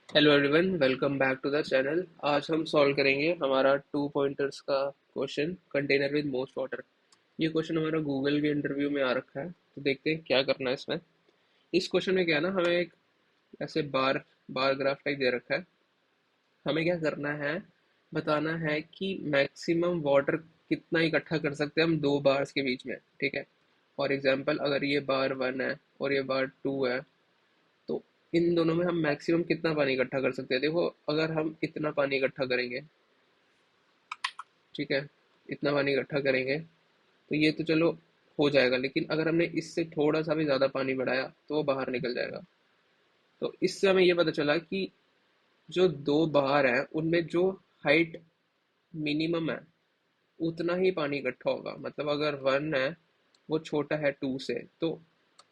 Hello everyone, welcome back to the channel. आज हम solve करेंगे हमारा 2 पॉइंटर्स का question, container with most water. ये क्वेश्चन हमारा गूगल के इंटरव्यू में आ रखा है, तो देखते हैं क्या करना है इसमें। इस क्वेश्चन में क्या है ना, हमें एक ऐसे बार बार ग्राफ टाइप दे रखा है। हमें क्या करना है, बताना है कि मैक्सिमम वाटर कितना इकट्ठा कर सकते हैं हम दो बार्स के बीच में। ठीक है, फॉर एग्जाम्पल अगर ये बार 1 है और ये बार 2 है, तो इन दोनों में हम मैक्सिमम कितना पानी इकट्ठा कर सकते हैं। देखो, अगर हम इतना पानी इकट्ठा करेंगे, ठीक है, इतना पानी इकट्ठा करेंगे तो ये तो चलो हो जाएगा, लेकिन अगर हमने इससे थोड़ा सा भी ज़्यादा पानी बढ़ाया तो वो बाहर निकल जाएगा। तो इससे हमें ये पता चला कि जो दो बाहर हैं उनमें जो हाइट मिनिमम है उतना ही पानी इकट्ठा होगा। मतलब अगर 1 है वो छोटा है 2 से, तो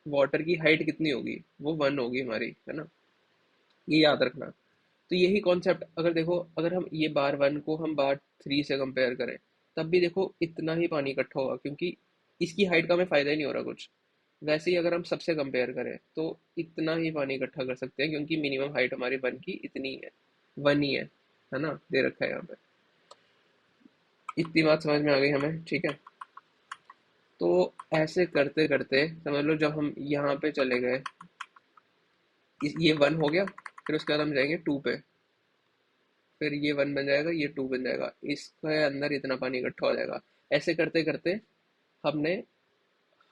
वाटर की हाइट कितनी होगी, वो 1 होगी हमारी, है ना। ये याद रखना। तो यही कॉन्सेप्ट अगर देखो, अगर हम ये बार 1 को हम बार 3 से कंपेयर करें, तब भी देखो इतना ही पानी इकट्ठा होगा, क्योंकि इसकी हाइट का हमें फ़ायदा ही नहीं हो रहा कुछ। वैसे ही अगर हम सबसे कंपेयर करें तो इतना ही पानी इकट्ठा कर सकते हैं, क्योंकि मिनिमम हाइट हमारी 1 की इतनी ही है, 1 ही है ना, दे रखा है यहाँ पे। इतनी बात समझ में आ गई हमें, ठीक है। तो ऐसे करते करते समझ लो, जब हम यहाँ पे चले गए, ये 1 हो गया, फिर उसके बाद हम जाएंगे 2 पे, फिर ये 1 बन जाएगा, ये 2 बन जाएगा, इसके अंदर इतना पानी इकट्ठा हो जाएगा। ऐसे करते करते हमने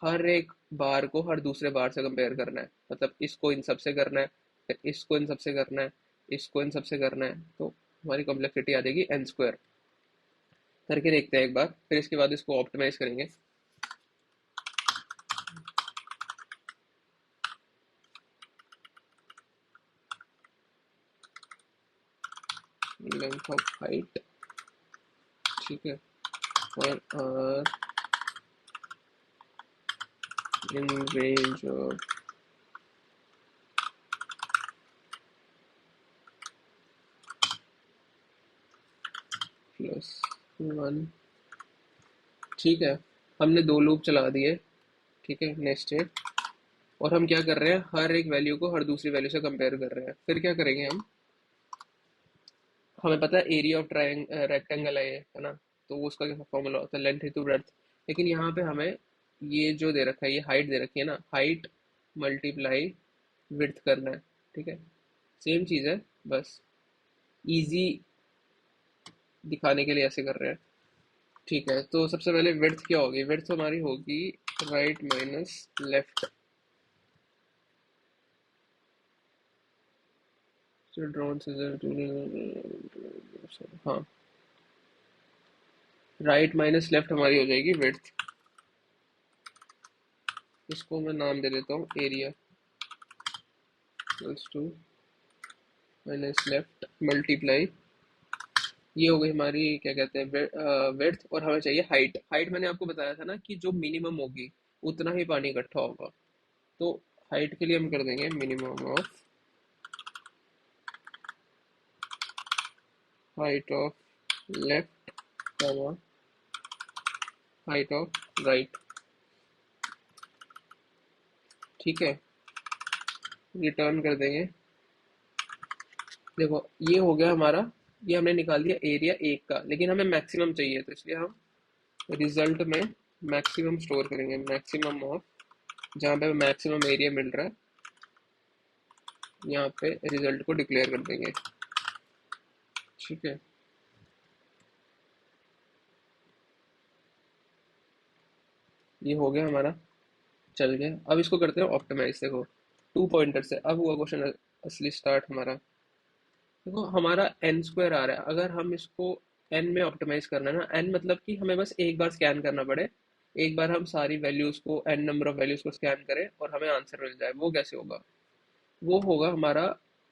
हर एक बार को हर दूसरे बार से कंपेयर करना है। मतलब इसको इन सब से करना है, फिर इसको इन सब से करना है, इसको इन सब से करना है, तो हमारी कॉम्प्लेक्सिटी आ जाएगी एन स्क्वायर। करके देखते हैं एक बार, फिर इसके बाद इसको ऑप्टिमाइज करेंगे। लेंथ ऑफ हाइट, ठीक है, और इन रेंज ऑफ +1, ठीक है। हमने दो लूप चला दिए, ठीक है, नेक्स्ट। और हम क्या कर रहे हैं, हर एक वैल्यू को हर दूसरी वैल्यू से कंपेयर कर रहे हैं। फिर क्या करेंगे हम, हमें पता है एरिया ऑफ ट्राइंग रेक्टेंगल है ये, है ना। तो वो उसका क्या फॉर्मूला होता है, लेंथ इंटू ब्रेड्थ। लेकिन यहाँ पे हमें ये जो दे रखा है, ये हाइट दे रखी है ना, हाइट मल्टीप्लाई विड्थ करना है, ठीक है। सेम चीज़ है, बस इजी दिखाने के लिए ऐसे कर रहे हैं। ठीक है, तो सबसे पहले विड्थ क्या होगी, विड्थ हमारी होगी राइट माइनस लेफ्ट। ड्रॉन हाँ, राइट माइनस लेफ्ट हमारी हो जाएगी विड्थ। इसको मैं नाम दे देता हूँ area, equals to minus left multiply, ये हो गई हमारी क्या कहते हैं विड्थ। और हमें चाहिए हाइट। हाइट मैंने आपको बताया था ना कि जो मिनिमम होगी उतना ही पानी इकट्ठा होगा। तो हाइट के लिए हम कर देंगे minimum of height of left, height of right, ठीक है। रिटर्न कर देंगे। देखो ये हो गया हमारा, ये हमने निकाल दिया एरिया एक का, लेकिन हमें मैक्सिमम चाहिए, तो इसलिए हम रिजल्ट में मैक्सिमम स्टोर करेंगे। मैक्सिमम ऑफ, जहाँ पे मैक्सिमम एरिया मिल रहा है, यहाँ पे रिजल्ट को डिक्लेयर कर देंगे, ठीक है। ये हो गया हमारा, चल गया। अब इसको करते हैं ऑप्टिमाइज। देखो 2 पॉइंटर से अब हुआ क्वेश्चन असली स्टार्ट हमारा। देखो हमारा एन स्क्वायर आ रहा है, अगर हम इसको एन में ऑप्टिमाइज करना है ना, एन मतलब कि हमें बस एक बार स्कैन करना पड़े, एक बार हम सारी वैल्यूज को, एन नंबर ऑफ वैल्यूज को स्कैन करें और हमें आंसर मिल जाए। वो कैसे होगा, वो होगा हमारा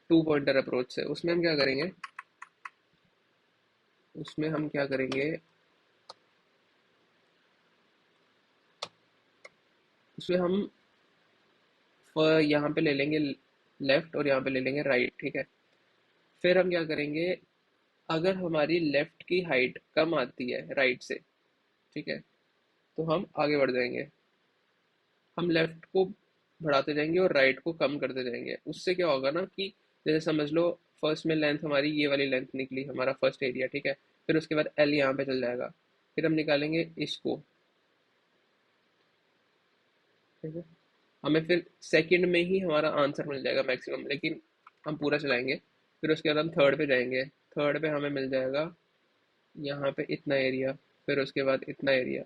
2 पॉइंटर अप्रोच से। उसमें हम क्या करेंगे, उसमें हम क्या करेंगे, उसमें हम यहाँ पे ले लेंगे लेफ्ट और यहाँ पे ले लेंगे राइट, ठीक है। फिर हम क्या करेंगे, अगर हमारी लेफ्ट की हाइट कम आती है राइट से, ठीक है, तो हम आगे बढ़ जाएंगे। हम लेफ्ट को बढ़ाते जाएंगे और राइट को कम करते जाएंगे। उससे क्या होगा ना कि जैसे समझ लो फर्स्ट में लेंथ हमारी ये वाली लेंथ निकली, हमारा फर्स्ट एरिया, ठीक है। फिर उसके बाद एल यहाँ पे चल जाएगा, फिर हम निकालेंगे इसको, ठीक है। हमें फिर सेकंड में ही हमारा आंसर मिल जाएगा मैक्सिमम, लेकिन हम पूरा चलाएंगे। फिर उसके बाद हम थर्ड पे जाएंगे, थर्ड पे हमें मिल जाएगा यहाँ पे इतना एरिया, फिर उसके बाद इतना एरिया।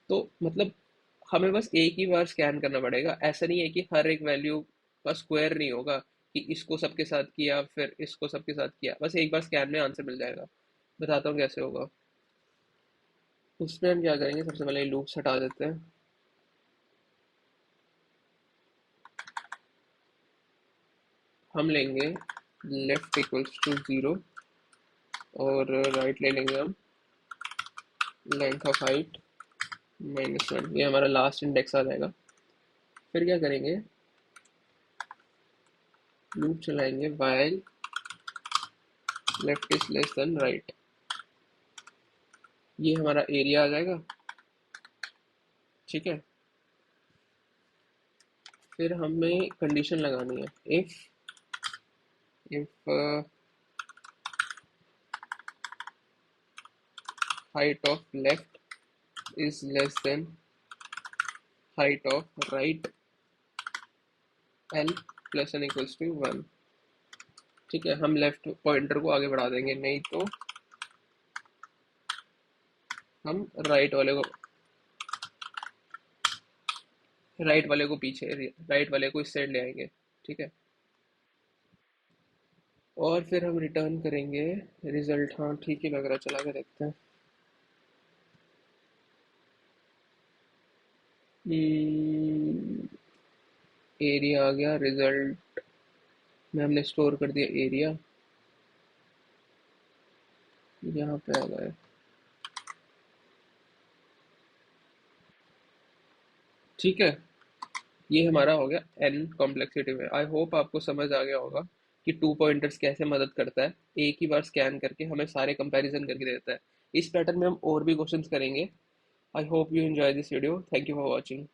तो मतलब हमें बस एक ही बार स्कैन करना पड़ेगा, ऐसा नहीं है कि हर एक वैल्यू का स्क्वायर नहीं होगा, कि इसको सबके साथ किया फिर इसको सबके साथ किया, बस एक बार स्कैन में आंसर मिल जाएगा। बताता हूँ कैसे होगा। उसमें हम क्या करेंगे, सबसे पहले लूप्स हटा देते हैं। हम लेंगे लेफ्ट इक्वल्स टू 0 और राइट ले लेंगे हम लेंथ ऑफ हाइट -1, ये हमारा लास्ट इंडेक्स आ जाएगा। फिर क्या करेंगे, लूप चलाएंगे while left is less then right, ये हमारा एरिया आ जाएगा, ठीक है। फिर हमें कंडीशन लगानी है, if height of left is less than height of right L plus N equals to 1, ठीक है। हम लेफ्ट पॉइंटर को आगे बढ़ा देंगे, नहीं तो हम राइट वाले को पीछे, राइट वाले को इस साइड ले आएंगे, ठीक है। और फिर हम रिटर्न करेंगे रिजल्ट। हाँ ठीक ही लग रहा है, चला के देखते हैं। एरिया आ गया, रिजल्ट में हमने स्टोर कर दिया एरिया, यहाँ पे आ गया, ठीक है। ये हमारा हो गया एन कॉम्प्लेक्सिटी में। आई होप आपको समझ आ गया होगा कि टू पॉइंटर्स कैसे मदद करता है, एक ही बार स्कैन करके हमें सारे कंपैरिजन करके देता है। इस पैटर्न में हम और भी क्वेश्चंस करेंगे। I hope you enjoy this video, thank you for watching.